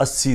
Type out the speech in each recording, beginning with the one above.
80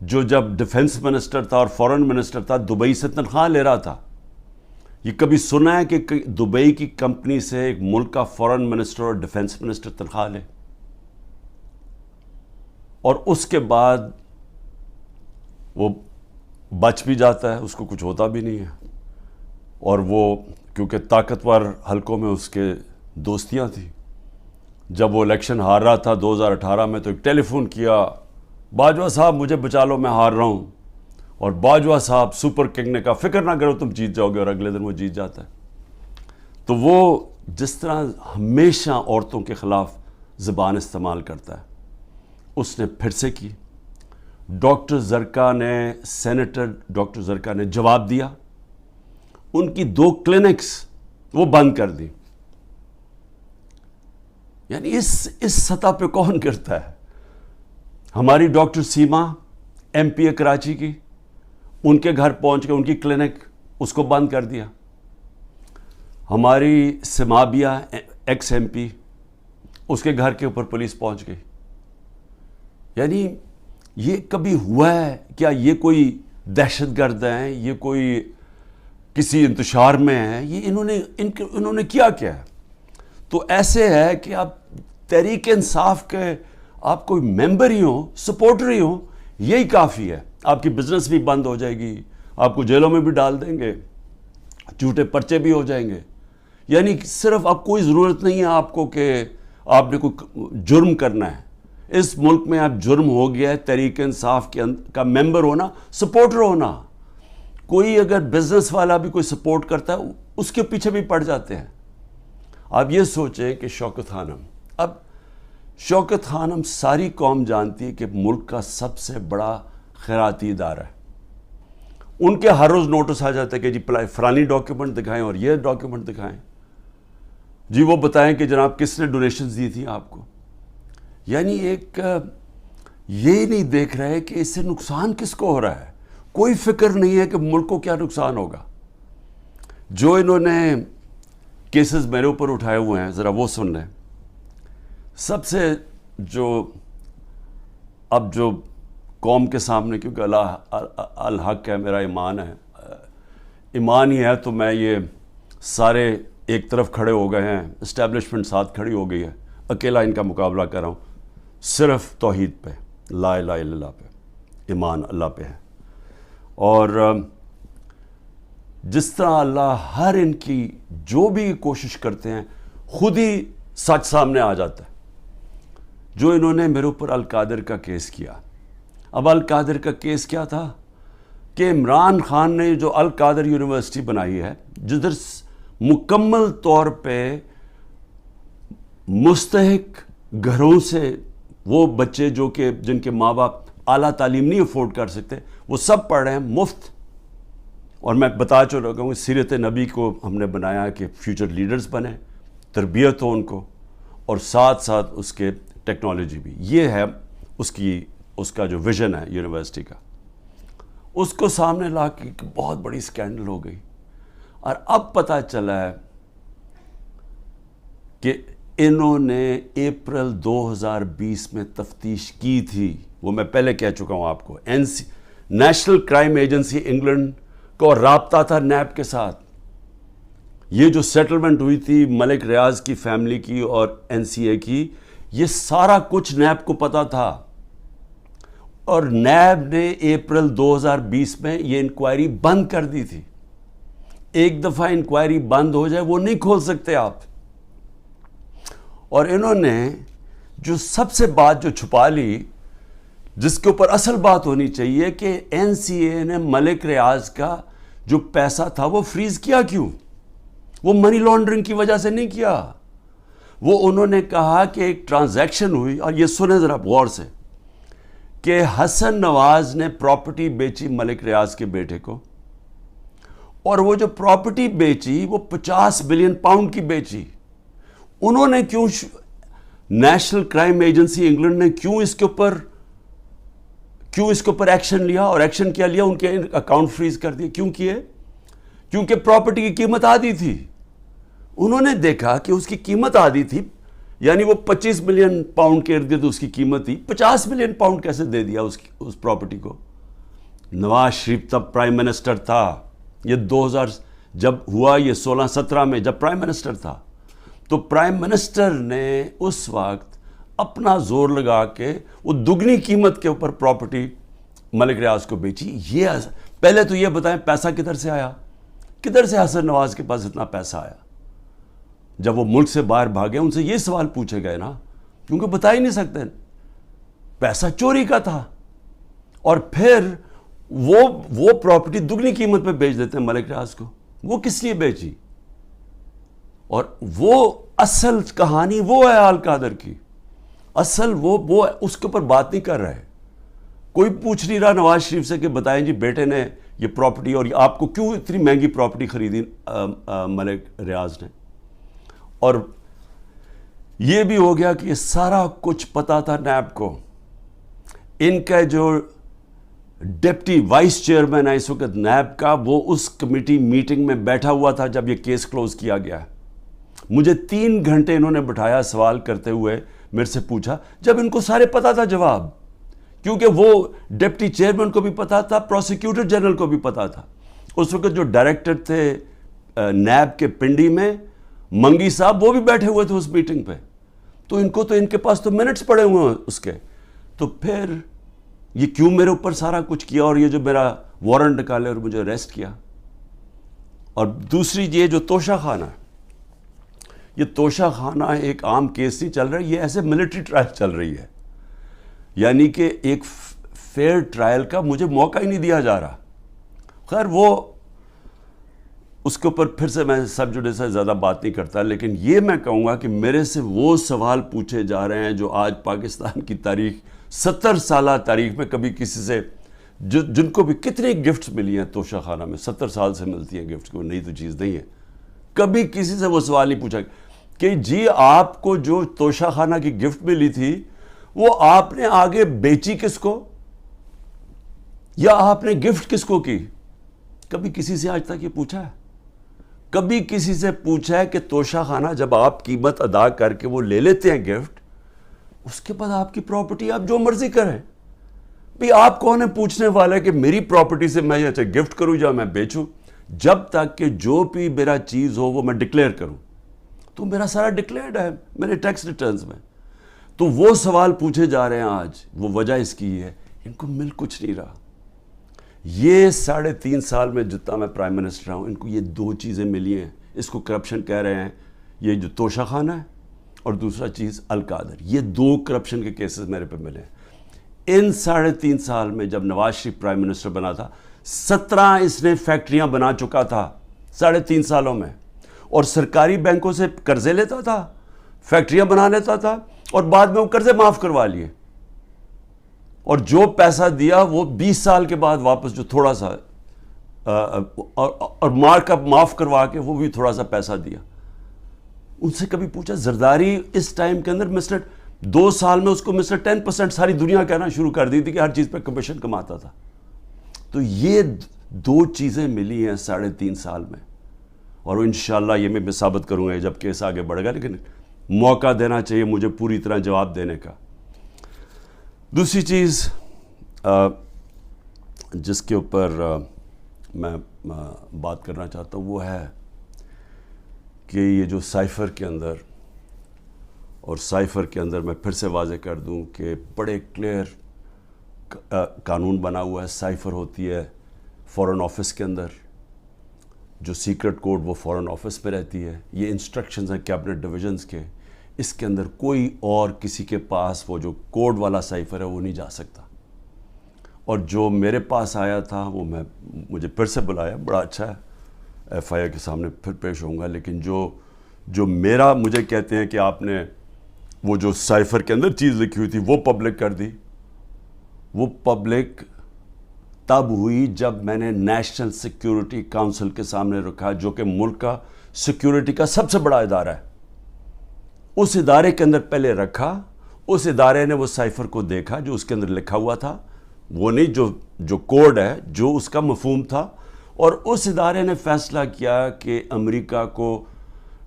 جو جب defence minister تھا اور فورن منسٹر تھا دبئی سے تنخواہ لے رہا تھا. یہ کبھی سنا ہے کہ دبئی کی کمپنی سے ایک ملک کا فورن منسٹر اور ڈیفنس منسٹر تنخواہ لے؟ اور اس کے بعد وہ بچ بھی جاتا ہے, اس کو کچھ ہوتا بھی نہیں ہے. اور وہ کیونکہ طاقتور حلقوں میں اس کے دوستیاں تھیں, جب وہ الیکشن ہار رہا تھا 2018 میں تو ایک ٹیلی فون کیا, باجوہ صاحب مجھے بچا لو میں ہار رہا ہوں. اور باجوہ صاحب سپر کنگ نے کہا فکر نہ کرو تم جیت جاؤ گے, اور اگلے دن وہ جیت جاتا ہے. تو وہ جس طرح ہمیشہ عورتوں کے خلاف زبان استعمال کرتا ہے, اس نے پھر سے کی. ڈاکٹر زرکا نے, سینیٹر ڈاکٹر زرکا نے جواب دیا, ان کی 2 کلینکس وہ بند کر دی. یعنی اس سطح پہ کون کرتا ہے؟ ہماری ڈاکٹر سیما ایم پی کراچی کی, ان کے گھر پہنچ کے ان کی کلینک اس کو بند کر دیا. ہماری سمابیہ ایکس ایم پی, اس کے گھر کے اوپر پولیس پہنچ گئی. یعنی یہ کبھی ہوا ہے کیا؟ یہ کوئی دہشت گرد ہیں, یہ کوئی کسی انتشار میں ہیں, یہ انہوں نے کیا ہے؟ تو ایسے ہے کہ آپ تحریک انصاف کے آپ کوئی ممبر ہی ہوں, سپورٹر ہی ہوں, یہی کافی ہے. آپ کی بزنس بھی بند ہو جائے گی, آپ کو جیلوں میں بھی ڈال دیں گے, جھوٹے پرچے بھی ہو جائیں گے. یعنی صرف اب کوئی ضرورت نہیں ہے آپ کو کہ آپ نے کوئی جرم کرنا ہے. اس ملک میں اب جرم ہو گیا ہے تحریک انصاف کا ممبر ہونا, سپورٹر ہونا. کوئی اگر بزنس والا بھی کوئی سپورٹ کرتا ہے اس کے پیچھے بھی پڑ جاتے ہیں. آپ یہ سوچیں کہ شوکت خانم, اب شوکت خانم ساری قوم جانتی ہے کہ ملک کا سب سے بڑا خیراتی ادارہ ہے. ان کے ہر روز نوٹس آ جاتا ہے کہ جی فلانی ڈاکیومنٹ دکھائیں اور یہ ڈاکیومنٹ دکھائیں, جی وہ بتائیں کہ جناب کس نے ڈونیشنز دی تھی آپ کو. یعنی ایک یہ نہیں دیکھ رہے کہ اس سے نقصان کس کو ہو رہا ہے. کوئی فکر نہیں ہے کہ ملک کو کیا نقصان ہوگا. جو انہوں نے کیسز میرے اوپر اٹھائے ہوئے ہیں ذرا وہ سن لیں. سب سے اب جو قوم کے سامنے, کیونکہ اللہ الحق ہے, میرا ایمان ہے, ایمان ہی ہے تو میں یہ سارے ایک طرف کھڑے ہو گئے ہیں, اسٹیبلشمنٹ ساتھ کھڑی ہو گئی ہے, اکیلا ان کا مقابلہ کر رہا ہوں. صرف توحید پہ, لا الہ الا اللہ پہ, ایمان اللہ پہ ہے. اور جس طرح اللہ ہر ان کی جو بھی کوشش کرتے ہیں خود ہی سچ سامنے آ جاتا ہے. جو انہوں نے میرے اوپر القادر کا کیس کیا, اب القادر کا کیس کیا تھا کہ عمران خان نے جو القادر یونیورسٹی بنائی ہے, جدھر مکمل طور پہ مستحق گھروں سے وہ بچے جو کہ جن کے ماں باپ اعلیٰ تعلیم نہیں افورڈ کر سکتے, وہ سب پڑھ رہے ہیں مفت. اور میں بتا چلا گا ہوں, سیرت نبی کو ہم نے بنایا کہ فیوچر لیڈرز بنے, تربیت ہو ان کو, اور ساتھ ساتھ اس کے ٹیکنالوجی بھی. یہ ہے اس کا جو ویژن ہے یونیورسٹی کا. اس کو سامنے لا کے بہت بڑی سکینڈل ہو گئی. اور اب پتہ چلا ہے کہ انہوں نے اپریل 2020 میں تفتیش کی تھی. وہ میں پہلے کہہ چکا ہوں آپ کو. نیشنل کرائم ایجنسی انگلینڈ کو رابطہ تھا نیب کے ساتھ. یہ جو سیٹلمنٹ ہوئی تھی ملک ریاض کی فیملی کی اور این سی اے کی, یہ سارا کچھ نیب کو پتا تھا. اور نیب نے اپریل 2020 میں یہ انکوائری بند کر دی تھی. ایک دفعہ انکوائری بند ہو جائے وہ نہیں کھول سکتے آپ. اور انہوں نے جو سب سے بات جو چھپا لی, جس کے اوپر اصل بات ہونی چاہیے, کہ این سی اے نے ملک ریاض کا جو پیسہ تھا وہ فریز کیا کیوں؟ وہ منی لانڈرنگ کی وجہ سے نہیں کیا. وہ انہوں نے کہا کہ ایک ٹرانزیکشن ہوئی, اور یہ سنیں ذرا غور سے, کہ حسن نواز نے پراپرٹی بیچی ملک ریاض کے بیٹے کو, اور وہ جو پراپرٹی بیچی وہ 50 بلین پاؤنڈ کی بیچی. انہوں نے کیوں, نیشنل کرائم ایجنسی انگلینڈ نے کیوں اس کے اوپر ایکشن لیا, اور ایکشن کیا لیا؟ ان کے اکاؤنٹ فریز کر دیے. کیوں کیے؟ کیونکہ پراپرٹی کی قیمت آدھی تھی. انہوں نے دیکھا کہ اس کی قیمت آدھی تھی, یعنی وہ 25 ملین پاؤنڈ کے ارد گرد اس کی قیمت تھی, 50 ملین پاؤنڈ کیسے دے دیا اس پراپرٹی کو؟ نواز شریف تب پرائم منسٹر تھا. یہ 2000 جب ہوا، یہ 16-17 میں جب پرائم منسٹر تھا، تو پرائم منسٹر نے اس وقت اپنا زور لگا کے وہ دگنی قیمت کے اوپر پراپرٹی ملک ریاض کو بیچی. یہ پہلے تو یہ بتائیں پیسہ کدھر سے آیا؟ کدھر سے حسن نواز کے پاس اتنا پیسہ آیا؟ جب وہ ملک سے باہر بھاگے ان سے یہ سوال پوچھے گئے نا، کیونکہ بتا ہی نہیں سکتے. پیسہ چوری کا تھا، اور پھر وہ پراپرٹی دگنی قیمت پہ بیچ دیتے ہیں ملک ریاض کو. وہ کس لیے بیچی؟ اور وہ اصل کہانی وہ ہے القادر کی. اصل وہ اس کے اوپر بات نہیں کر رہے. کوئی پوچھ نہیں رہا نواز شریف سے کہ بتائیں جی بیٹے نے یہ پراپرٹی اور آپ کو کیوں اتنی مہنگی پراپرٹی خریدی ملک ریاض نے. اور یہ بھی ہو گیا کہ یہ سارا کچھ پتا تھا نیب کو. ان کا جو ڈپٹی وائس چیئرمین ہے اس وقت نیب کا، وہ اس کمیٹی میٹنگ میں بیٹھا ہوا تھا جب یہ کیس کلوز کیا گیا. مجھے 3 گھنٹے انہوں نے بٹھایا سوال کرتے ہوئے، میرے سے پوچھا، جب ان کو سارے پتا تھا جواب، کیونکہ وہ ڈپٹی چیئرمین کو بھی پتا تھا، پروسیکیوٹر جنرل کو بھی پتا تھا. اس وقت جو ڈائریکٹر تھے نیب کے پنڈی میں، منگی صاحب، وہ بھی بیٹھے ہوئے تھے اس میٹنگ پہ. تو ان کے پاس تو منٹس پڑے ہوئے ہیں اس کے. تو پھر یہ کیوں میرے اوپر سارا کچھ کیا، اور یہ جو میرا وارنٹ نکالے اور مجھے اریسٹ کیا. اور دوسری یہ جو توشہ خانہ، یہ توشہ خانہ ایک عام کیس نہیں چل رہا، یہ ایسے ملٹری ٹرائل چل رہی ہے. یعنی کہ ایک فیئر ٹرائل کا مجھے موقع ہی نہیں دیا جا رہا. خیر وہ اس کے اوپر پھر سے میں سب جوڈیس سے زیادہ بات نہیں کرتا، لیکن یہ میں کہوں گا کہ میرے سے وہ سوال پوچھے جا رہے ہیں جو آج پاکستان کی تاریخ، 70 سالہ تاریخ میں کبھی کسی سے، جن کو بھی کتنی گفٹس ملی ہیں توشہ خانہ میں، 70 سال سے ملتی ہیں گفٹس، کوئی نئی تو چیز نہیں ہے. کبھی کسی سے وہ سوال نہیں پوچھا کہ جی آپ کو جو توشہ خانہ کی گفٹ ملی تھی وہ آپ نے آگے بیچی کس کو، یا آپ نے گفٹ کس کو کی. کبھی کسی سے آج تک یہ پوچھا ہے؟ کبھی کسی سے پوچھا ہے کہ توشہ خانہ جب آپ قیمت ادا کر کے وہ لے لیتے ہیں گفٹ، اس کے بعد آپ کی پراپرٹی آپ جو مرضی کریں؟ بھی آپ کون ہے پوچھنے والا ہے کہ میری پراپرٹی سے میں یہ گفٹ کروں یا میں بیچوں؟ جب تک کہ جو بھی میرا چیز ہو وہ میں ڈکلیئر کروں. تو میرا سارا ڈکلیئرڈ ہے میرے ٹیکس ریٹرنز میں. تو وہ سوال پوچھے جا رہے ہیں آج، وہ وجہ اس کی ہے ان کو مل کچھ نہیں رہا. یہ 3.5 سال میں جتنا میں پرائم منسٹر ہوں، ان کو یہ 2 چیزیں ملی ہیں. اس کو کرپشن کہہ رہے ہیں، یہ جو توشہ خانہ ہے، اور دوسرا چیز القادر. یہ 2 کرپشن کے کیسز میرے پہ ملے ہیں. ان 3.5 سال میں جب نواز شریف پرائم منسٹر بنا تھا، 17 اس نے فیکٹریاں بنا چکا تھا 3.5 سالوں میں، اور سرکاری بینکوں سے قرضے لیتا تھا، فیکٹریاں بنا لیتا تھا، اور بعد میں وہ قرضے معاف کروا لیے. اور جو پیسہ دیا وہ 20 سال کے بعد واپس، جو تھوڑا سا اور مارک اپ معاف کروا کے وہ بھی تھوڑا سا پیسہ دیا. ان سے کبھی پوچھا؟ زرداری اس ٹائم کے اندر 2 سال میں اس کو 10% ساری دنیا کہنا شروع کر دی تھی کہ ہر چیز پہ کمیشن کماتا تھا. تو یہ 2 چیزیں ملی ہیں 3.5 سال میں، اور انشاءاللہ یہ میں ثابت کروں گا جب کیس آگے بڑھے گا. لیکن موقع دینا چاہیے مجھے پوری طرح جواب دینے کا. دوسری چیز جس کے اوپر میں بات کرنا چاہتا ہوں وہ ہے کہ یہ جو سائفر کے اندر، اور سائفر کے اندر میں پھر سے واضح کر دوں کہ بڑے کلیئر قانون بنا ہوا ہے. سائفر ہوتی ہے فورن آفس کے اندر، جو سیکرٹ کوڈ وہ فورن آفس پہ رہتی ہے. یہ انسٹرکشنز ہیں کیبنٹ ڈویژنز کے. اس کے اندر کوئی اور کسی کے پاس وہ جو کوڈ والا سائفر ہے وہ نہیں جا سکتا. اور جو میرے پاس آیا تھا وہ مجھے پھر سے بلایا، بڑا اچھا ہے، ایف آئی آر کے سامنے پھر پیش ہوں گا. لیکن جو میرا مجھے کہتے ہیں کہ آپ نے وہ جو سائفر کے اندر چیز لکھی ہوئی تھی وہ پبلک کر دی. وہ پبلک تب ہوئی جب میں نے نیشنل سیکیورٹی کونسل کے سامنے رکھا، جو کہ ملک کا سیکیورٹی کا سب سے بڑا ادارہ ہے. اس ادارے کے اندر پہلے رکھا، اس ادارے نے وہ سائفر کو دیکھا جو اس کے اندر لکھا ہوا تھا، وہ نہیں جو کوڈ ہے، جو اس کا مفہوم تھا. اور اس ادارے نے فیصلہ کیا کہ امریکہ کو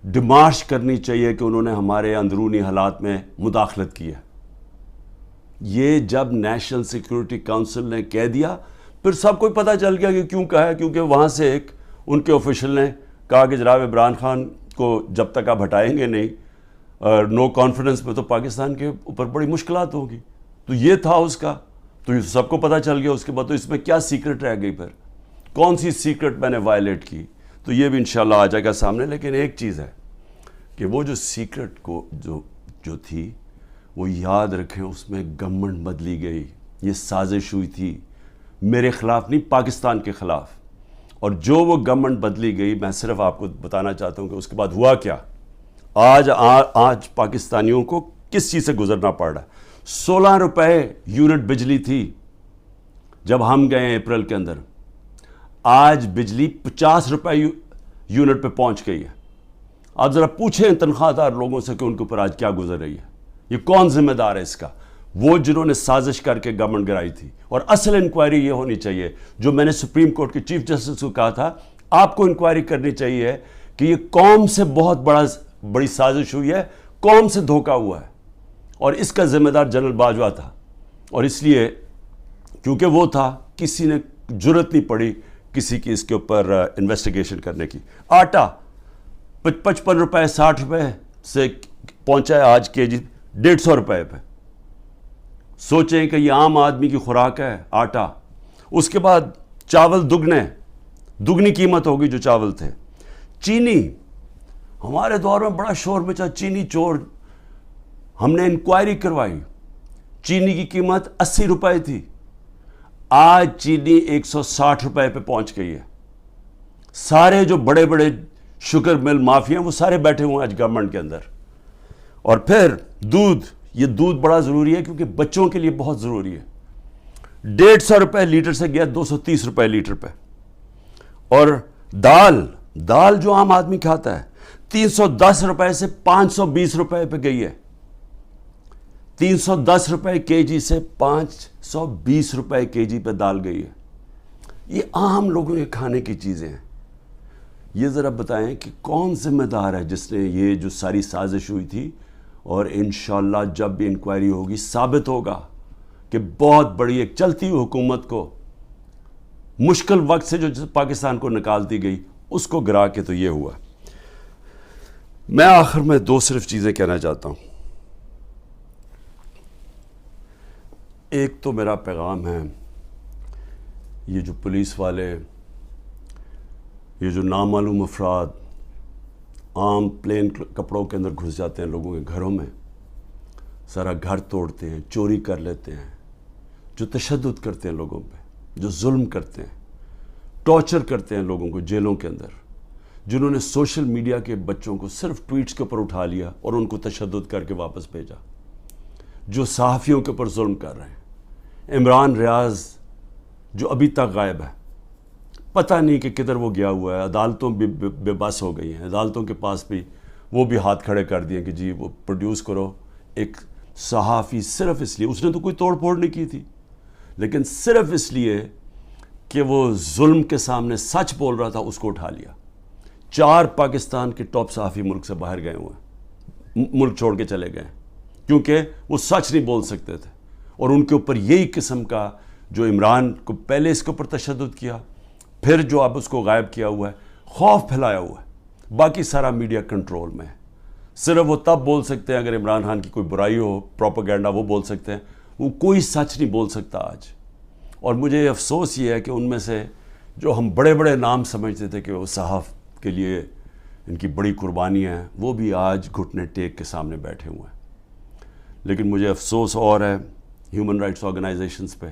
ڈیمارش کرنی چاہیے کہ انہوں نے ہمارے اندرونی حالات میں مداخلت کی ہے. یہ جب نیشنل سیکیورٹی کونسل نے کہہ دیا پھر سب کو پتہ چل گیا کہ کیوں کہا ہے، کیونکہ وہاں سے ایک ان کے آفیشل نے کہا کہ جناب عمران خان کو جب تک آپ ہٹائیں گے نہیں نو کانفیڈنس پہ، تو پاکستان کے اوپر بڑی مشکلات ہوگی. تو یہ تھا اس کا، تو یہ سب کو پتہ چل گیا. اس کے بعد تو اس میں کیا سیکرٹ رہ گئی، پھر کون سی سیکرٹ میں نے وائلیٹ کی، تو یہ بھی انشاءاللہ آ جائے گا سامنے. لیکن ایک چیز ہے کہ وہ جو سیکرٹ کو جو تھی وہ یاد رکھیں، اس میں گورنمنٹ بدلی گئی. یہ سازش ہوئی تھی میرے خلاف نہیں، پاکستان کے خلاف. اور جو وہ گورنمنٹ بدلی گئی، میں صرف آپ کو بتانا چاہتا ہوں کہ اس کے بعد ہوا کیا. آج پاکستانیوں کو کس چیز سے گزرنا پڑ رہا ہے. 16 روپے یونٹ بجلی تھی جب ہم گئے اپریل کے اندر، آج بجلی 50 روپے یونٹ پہ پہنچ گئی ہے. آپ ذرا پوچھیں تنخواہ دار لوگوں سے کہ ان کے اوپر آج کیا گزر رہی ہے. یہ کون ذمہ دار ہے اس کا؟ وہ جنہوں نے سازش کر کے گورنمنٹ گرائی تھی. اور اصل انکوائری یہ ہونی چاہیے جو میں نے سپریم کورٹ کے چیف جسٹس کو کہا تھا، آپ کو انکوائری کرنی چاہیے کہ یہ قوم سے بہت بڑی سازش ہوئی ہے، قوم سے دھوکہ ہوا ہے. اور اس کا ذمہ دار جنرل باجوہ تھا. اور اس لیے کیونکہ وہ تھا، کسی نے جرت نہیں پڑی کسی کی اس کے اوپر انویسٹیگیشن کرنے کی. آٹا 55 روپے 60 روپے سے پہنچا ہے آج کے جی 150 روپے پہ. سوچیں کہ یہ عام آدمی کی خوراک ہے آٹا. اس کے بعد چاول دگنی قیمت ہوگی جو چاول تھے. چینی، ہمارے دور میں بڑا شور مچا چینی چور. ہم نے انکوائری کروائی، چینی کی قیمت 80 روپے تھی، آج چینی 160 روپے پہ پہنچ گئی ہے. سارے جو بڑے بڑے شوگر مل مافیا ہیں وہ سارے بیٹھے ہوئے ہیں آج گورنمنٹ کے اندر. اور پھر یہ دودھ بڑا ضروری ہے کیونکہ بچوں کے لیے بہت ضروری ہے. 150 روپے لیٹر سے گیا 230 روپے لیٹر پہ. اور دال جو عام آدمی کھاتا ہے 310 روپے سے 520 روپے پہ گئی ہے. 310 روپے کے جی سے 520 روپے کے جی پہ دال گئی ہے. یہ عام لوگوں کے کھانے کی چیزیں ہیں. یہ ذرا بتائیں کہ کون ذمہ دار ہے جس نے یہ جو ساری سازش ہوئی تھی. اور انشاءاللہ جب بھی انکوائری ہوگی ثابت ہوگا کہ بہت بڑی ایک چلتی ہوئی حکومت کو مشکل وقت سے جو پاکستان کو نکالتی گئی اس کو گرا کے تو یہ ہوا. میں آخر میں 2 صرف چیزیں کہنا چاہتا ہوں. ایک تو میرا پیغام ہے، یہ جو پولیس والے، یہ جو نامعلوم افراد عام پلین کپڑوں کے اندر گھس جاتے ہیں لوگوں کے گھروں میں، سارا گھر توڑتے ہیں، چوری کر لیتے ہیں، جو تشدد کرتے ہیں لوگوں پہ، جو ظلم کرتے ہیں، ٹارچر کرتے ہیں لوگوں کو جیلوں کے اندر، جنہوں نے سوشل میڈیا کے بچوں کو صرف ٹویٹس کے اوپر اٹھا لیا اور ان کو تشدد کر کے واپس بھیجا، جو صحافیوں کے اوپر ظلم کر رہے ہیں. عمران ریاض جو ابھی تک غائب ہے، پتہ نہیں کہ کدھر وہ گیا ہوا ہے. عدالتوں بھی بے بس ہو گئی ہیں، عدالتوں کے پاس بھی وہ بھی ہاتھ کھڑے کر دیے کہ جی وہ پروڈیوس کرو. ایک صحافی صرف اس لیے، اس نے تو کوئی توڑ پھوڑ نہیں کی تھی، لیکن صرف اس لیے کہ وہ ظلم کے سامنے سچ بول رہا تھا، اس کو اٹھا لیا. 4 پاکستان کے ٹاپ صحافی ملک سے باہر گئے ہوئے ہیں، ملک چھوڑ کے چلے گئے کیونکہ وہ سچ نہیں بول سکتے تھے. اور ان کے اوپر یہی قسم کا جو عمران کو پہلے اس کے اوپر تشدد کیا، پھر جو اب اس کو غائب کیا ہوا ہے، خوف پھیلایا ہوا ہے. باقی سارا میڈیا کنٹرول میں ہے. صرف وہ تب بول سکتے ہیں اگر عمران خان کی کوئی برائی ہو، پروپیگنڈا، وہ بول سکتے ہیں. وہ کوئی سچ نہیں بول سکتا آج. اور مجھے افسوس یہ ہے کہ ان میں سے جو ہم بڑے بڑے نام سمجھتے تھے کہ وہ صحاف کے لیے ان کی بڑی قربانیاں ہیں، وہ بھی آج گھٹنے ٹیک کے سامنے بیٹھے ہوئے ہیں. لیکن مجھے افسوس اور ہے ہیومن رائٹس آرگنائزیشنز پہ.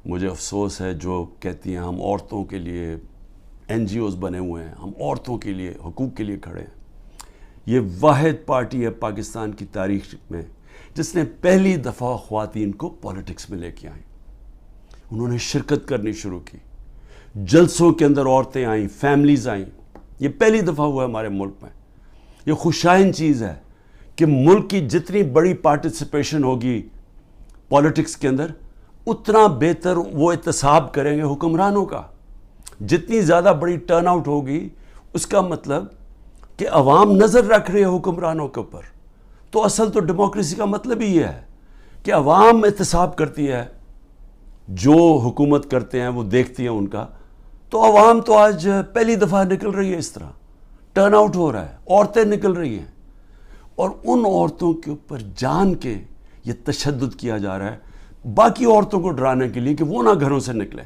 مجھے افسوس ہے جو کہتی ہیں ہم عورتوں کے لیے NGOs بنے ہوئے ہیں، ہم عورتوں کے لیے حقوق کے لیے کھڑے ہیں. یہ واحد پارٹی ہے پاکستان کی تاریخ میں جس نے پہلی دفعہ خواتین کو پولیٹکس میں لے کے آئیں. انہوں نے شرکت کرنی شروع کی، جلسوں کے اندر عورتیں آئیں، فیملیز آئیں. یہ پہلی دفعہ ہوا ہے ہمارے ملک میں. یہ خوشائن چیز ہے کہ ملک کی جتنی بڑی پارٹیسپیشن ہوگی پولیٹکس کے اندر، اتنا بہتر وہ احتساب کریں گے حکمرانوں کا. جتنی زیادہ بڑی ٹرن آؤٹ ہوگی اس کا مطلب کہ عوام نظر رکھ رہے ہیں حکمرانوں کے اوپر. تو اصل تو ڈیموکریسی کا مطلب ہی یہ ہے کہ عوام احتساب کرتی ہے جو حکومت کرتے ہیں وہ دیکھتی ہیں ان کا، تو عوام تو آج پہلی دفعہ نکل رہی ہے، اس طرح ٹرن آؤٹ ہو رہا ہے، عورتیں نکل رہی ہیں، اور ان عورتوں کے اوپر جان کے یہ تشدد کیا جا رہا ہے باقی عورتوں کو ڈرانے کے لیے کہ وہ نہ گھروں سے نکلیں،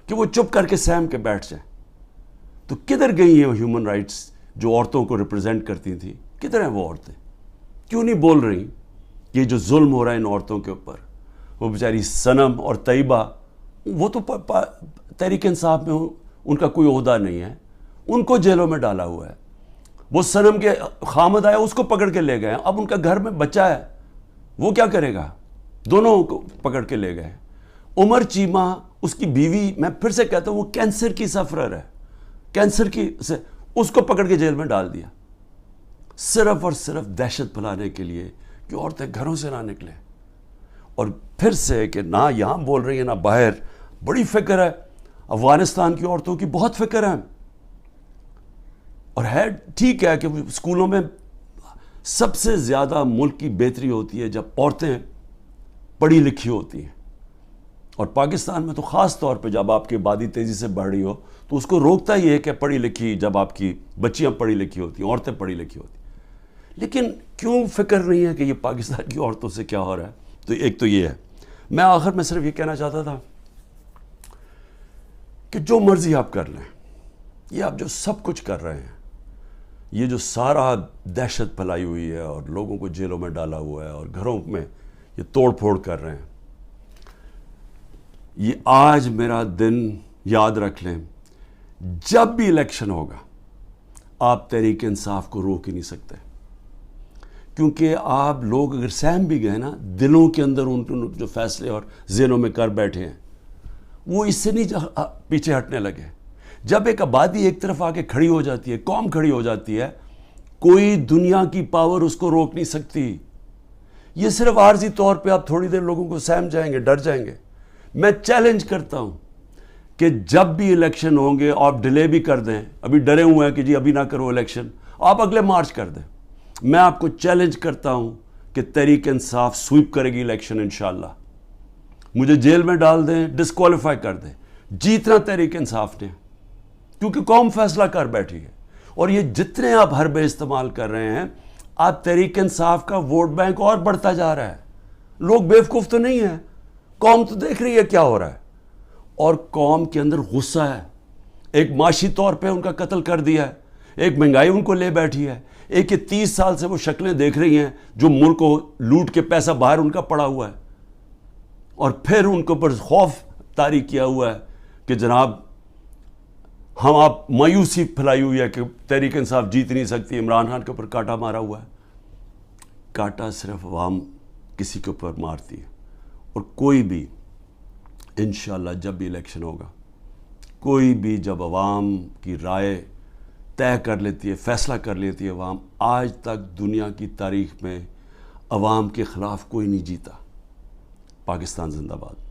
کہ وہ چپ کر کے سہم کے بیٹھ جائیں۔ تو کدھر گئی ہیں ہیومن رائٹس جو عورتوں کو ریپرزینٹ کرتی تھیں؟ کدھر ہیں وہ عورتیں؟ کیوں نہیں بول رہی کہ یہ جو ظلم ہو رہا ہے ان عورتوں کے اوپر؟ وہ بیچاری صنم اور طیبہ، وہ تو تحریک انصاف میں ان کا کوئی عہدہ نہیں ہے، ان کو جیلوں میں ڈالا ہوا ہے۔ وہ صنم کے خامد آیا، اس کو پکڑ کے لے گئے، اب ان کا گھر میں بچہ ہے، وہ کیا کرے گا؟ دونوں کو پکڑ کے لے گئے۔ عمر چیمہ، اس کی بیوی، میں پھر سے کہتا ہوں وہ کینسر کی سفرر ہے، کینسر کی سے اس کو پکڑ کے جیل میں ڈال دیا، صرف اور صرف دہشت پھیلانے کے لیے کہ عورتیں گھروں سے نہ نکلیں۔ اور پھر سے کہ نہ یہاں بول رہی ہیں نہ باہر، بڑی فکر ہے افغانستان کی عورتوں کی، بہت فکر ہے، اور ہے ٹھیک ہے کہ اسکولوں میں سب سے زیادہ ملک کی بہتری ہوتی ہے جب عورتیں پڑھی لکھی ہوتی ہیں، اور پاکستان میں تو خاص طور پہ جب آپ کی آبادی تیزی سے بڑھ رہی ہو تو اس کو روکتا ہی ہے کہ پڑھی لکھی، جب آپ کی بچیاں پڑھی لکھی ہوتی ہیں، عورتیں پڑھی لکھی ہوتی ہیں۔ لیکن کیوں فکر نہیں ہے کہ یہ پاکستان کی عورتوں سے کیا ہو رہا ہے؟ تو ایک تو یہ ہے۔ میں آخر میں صرف یہ کہنا چاہتا تھا کہ جو مرضی آپ کر لیں، یہ آپ جو سب کچھ کر رہے ہیں، یہ جو سارا دہشت پھیلائی ہوئی ہے اور لوگوں کو جیلوں میں ڈالا ہوا ہے اور گھروں میں یہ توڑ پھوڑ کر رہے ہیں، یہ آج میرا دن یاد رکھ لیں، جب بھی الیکشن ہوگا آپ تحریک انصاف کو روک ہی نہیں سکتے، کیونکہ آپ لوگ اگر سہم بھی گئے نا، دلوں کے اندر ان جو فیصلے اور ذہنوں میں کر بیٹھے ہیں وہ اس سے نہیں پیچھے ہٹنے لگے۔ جب ایک آبادی ایک طرف آ کے کھڑی ہو جاتی ہے، قوم کھڑی ہو جاتی ہے، کوئی دنیا کی پاور اس کو روک نہیں سکتی۔ یہ صرف عارضی طور پہ آپ تھوڑی دیر لوگوں کو سہم جائیں گے، ڈر جائیں گے۔ میں چیلنج کرتا ہوں کہ جب بھی الیکشن ہوں گے آپ ڈیلے بھی کر دیں، ابھی ڈرے ہوئے ہیں کہ جی ابھی نہ کرو الیکشن، آپ اگلے مارچ کر دیں۔ میں آپ کو چیلنج کرتا ہوں کہ تحریک انصاف سویپ کرے گی الیکشن انشاءاللہ۔ مجھے جیل میں ڈال دیں، ڈسکوالیفائی کر دیں، جیتنا تحریک انصاف نے، کیونکہ قوم فیصلہ کر بیٹھی ہے۔ اور یہ جتنے آپ حربے استعمال کر رہے ہیں، آپ تحریک انصاف کا ووٹ بینک اور بڑھتا جا رہا ہے۔ لوگ بیوقوف تو نہیں ہیں، قوم تو دیکھ رہی ہے کیا ہو رہا ہے، اور قوم کے اندر غصہ ہے۔ ایک معاشی طور پہ ان کا قتل کر دیا ہے، ایک مہنگائی ان کو لے بیٹھی ہے، ایک یہ 30 سال سے وہ شکلیں دیکھ رہی ہیں جو ملک کو لوٹ کے پیسہ باہر ان کا پڑا ہوا ہے، اور پھر ان کے اوپر خوف طاری کیا ہوا ہے کہ جناب ہم آپ مایوسی پھیلائی ہوئی ہے کہ تحریک انصاف جیت نہیں سکتی، عمران خان کے اوپر کانٹا مارا ہوا ہے۔ کانٹا صرف عوام کسی کے اوپر مارتی ہے، اور کوئی بھی انشاءاللہ جب بھی الیکشن ہوگا، کوئی بھی جب عوام کی رائے طے کر لیتی ہے، فیصلہ کر لیتی ہے عوام، آج تک دنیا کی تاریخ میں عوام کے خلاف کوئی نہیں جیتا۔ پاکستان زندہ باد۔